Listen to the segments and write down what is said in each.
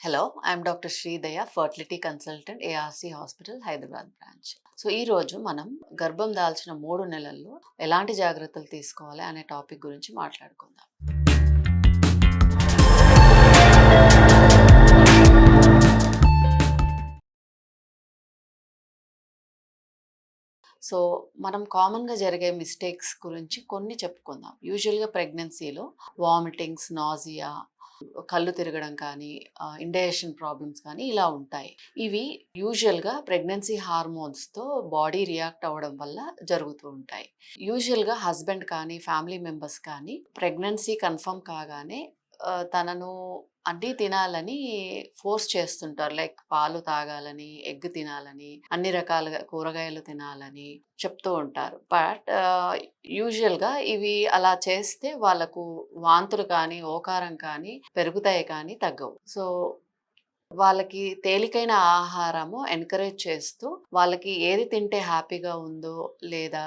Hello, I'm doctor Sridaya, fertility consultant, ARC hospital, Hyderabad branch. ఈరోజు మనం గర్భం దాల్చిన 3 నెలల్లో ఎలాంటి జాగ్రత్తలు తీసుకోవాలి అనే టాపిక్ గురించి మాట్లాడుకుందాం. సో, మనం కామన్‌గా జరిగే మిస్టేక్స్ గురించి కొన్ని చెప్పుకుందాం. యూజువల్‌గా ప్రెగ్నెన్సీలో వామిటింగ్స్, నాజియా, కళ్ళు తిరగడం కానీ, ఇండైజెషన్ ప్రాబ్లమ్స్ కానీ ఇలా ఉంటాయి. ఇవి యూజువల్‌గా ప్రెగ్నెన్సీ హార్మోన్స్‌తో బాడీ రియాక్ట్ అవ్వడం వల్ల జరుగుతూ ఉంటాయి. యూజువల్‌గా హస్బెండ్ కానీ, ఫ్యామిలీ మెంబర్స్ కానీ ప్రెగ్నెన్సీ కన్ఫర్మ్ కాగానే తనను అన్నీ తినాలని ఫోర్స్ చేస్తుంటారు. లైక్ పాలు తాగాలని, ఎగ్ తినాలని, అన్ని రకాలుగా కూరగాయలు తినాలని చెప్తూ ఉంటారు. బట్ యూజువల్‌గా ఇవి అలా చేస్తే వాళ్ళకు వాంతులు కానీ, ఓకారం కానీ పెరుగుతాయి కానీ తగ్గవు. సో, వాళ్ళకి తేలికైన ఆహారము ఎంకరేజ్ చేస్తూ, వాళ్ళకి ఏది తింటే హ్యాపీగా ఉందో, లేదా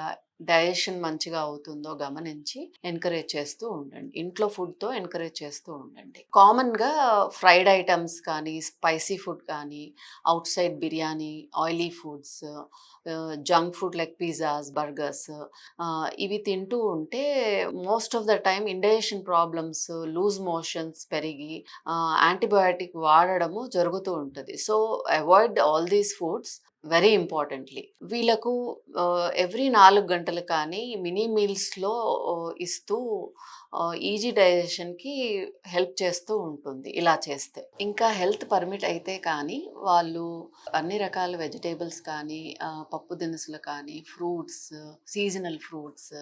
డైజెషన్ మంచిగా అవుతుందో గమనించి ఎంకరేజ్ చేస్తూ ఉండండి. ఇంట్లో ఫుడ్‌తో ఎంకరేజ్ చేస్తూ ఉండండి. కామన్‌గా ఫ్రైడ్ ఐటెమ్స్ కానీ, స్పైసీ ఫుడ్ కానీ, outside biryani, oily foods, junk food like pizzas, burgers ఇవి తింటూ ఉంటే most of the time indigestion problems, loose motions పెరిగి యాంటీబయాటిక్ వాడడము జరుగుతూ ఉంటది. So, avoid all these foods very ఇంపార్టెంట్‌లీ. వీళ్ళకు ఎవ్రీ 4 గంటలు కానీ మినీ మీల్స్‌లో ఇస్తూ ఈజీ డైజెషన్‌కి హెల్ప్ చేస్తూ ఉంటుంది ఇలా చేస్తే. ఇంకా హెల్త్ పర్మిట్ అయితే కానీ వాళ్ళు అన్ని రకాల వెజిటబుల్స్ కానీ, పప్పు దినుసులు కానీ, fruits, seasonal fruits,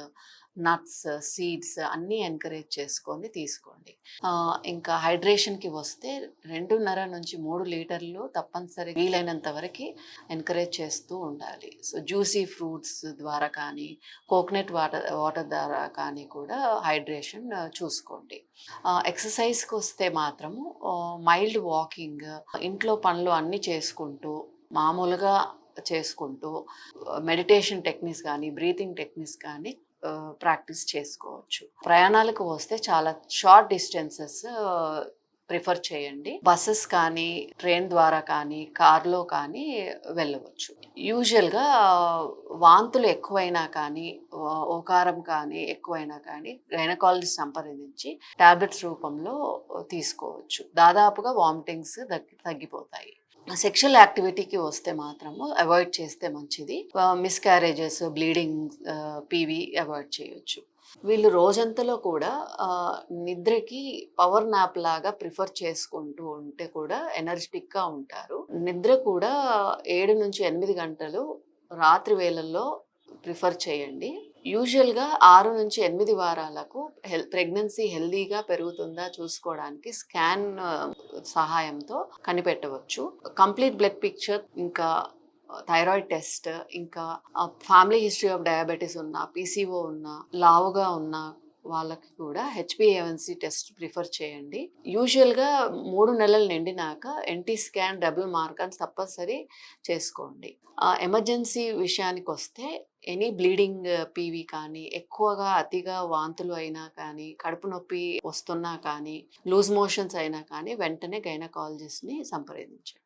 nuts, seeds అన్నీ ఎంకరేజ్ చేసుకొని తీసుకోండి. ఇంకా హైడ్రేషన్‌కి వస్తే 2.5-3 లీటర్లు తప్పనిసరి వీలైనంత వరకి ఎంకరేజ్ చేస్తూ ఉండాలి. సో, జ్యూసీ ఫ్రూట్స్ ద్వారా కానీ, కోకోనట్ వాటర్ ద్వారా కానీ కూడా హైడ్రేషన్ చూసుకోండి. ఎక్సర్సైజ్‌కి వస్తే మాత్రము మైల్డ్ వాకింగ్, ఇంట్లో పనులు అన్నీ చేసుకుంటూ, మామూలుగా చేసుకుంటూ మెడిటేషన్ టెక్నిక్స్ కానీ, బ్రీతింగ్ టెక్నిక్స్ కానీ ప్రాక్టీస్ చేసుకోవచ్చు. ప్రయాణాలకు వస్తే చాలా షార్ట్ డిస్టెన్సెస్ ప్రిఫర్ చేయండి. బసెస్ కానీ, ట్రైన్ ద్వారా కానీ, కార్‌లో కానీ వెళ్ళవచ్చు. యూజువల్‌గా వాంతులు ఎక్కువైనా కానీ, ఓకారం కానీ ఎక్కువైనా కానీ గైనకాలజిస్ట్ సంప్రదించి టాబ్లెట్స్ రూపంలో తీసుకోవచ్చు. దాదాపుగా వామిటింగ్స్ తగ్గిపోతాయి. సెక్షువల్ యాక్టివిటీకి వస్తే మాత్రము అవాయిడ్ చేస్తే మంచిది. మిస్‌క్యారేజెస్, బ్లీడింగ్, పీవీ అవాయిడ్ చేయొచ్చు. వీళ్ళు రోజంతలో కూడా నిద్రకి పవర్ నాప్ లాగా ప్రిఫర్ చేసుకుంటూ ఉంటే కూడా ఎనర్జిటిక్‌గా ఉంటారు. నిద్ర కూడా 7-8 గంటలు రాత్రి వేళల్లో ప్రిఫర్ చేయండి. యూజువల్‌గా 6-8 వారాలకు ప్రెగ్నెన్సీ హెల్తీగా పెరుగుతుందా చూసుకోవడానికి స్కాన్ సహాయంతో కనిపెట్టవచ్చు. కంప్లీట్ బ్లడ్ పిక్చర్, ఇంకా థైరాయిడ్ టెస్ట్, ఇంకా ఫ్యామిలీ హిస్టరీ ఆఫ్ డయాబెటీస్ ఉన్న, పీసీఓ ఉన్న, లావుగా ఉన్న వాళ్ళకి కూడా హెచ్బీఏవన్సీ టెస్ట్ ప్రిఫర్ చేయండి. యూజువల్‌గా 3 నెలలు నిండినాక ఎన్టీ స్కాన్, డబుల్ మార్కర్స్ తప్పనిసరి చేసుకోండి. ఎమర్జెన్సీ విషయానికి వస్తే ఎనీ బ్లీడింగ్ పీవీ కానీ, ఎక్కువగా అతిగా వాంతులు అయినా కానీ, కడుపు నొప్పి వస్తున్నా కానీ, లూజ్ మోషన్స్ అయినా కానీ వెంటనే గైనకాలజిస్ట్‌ని సంప్రదించండి.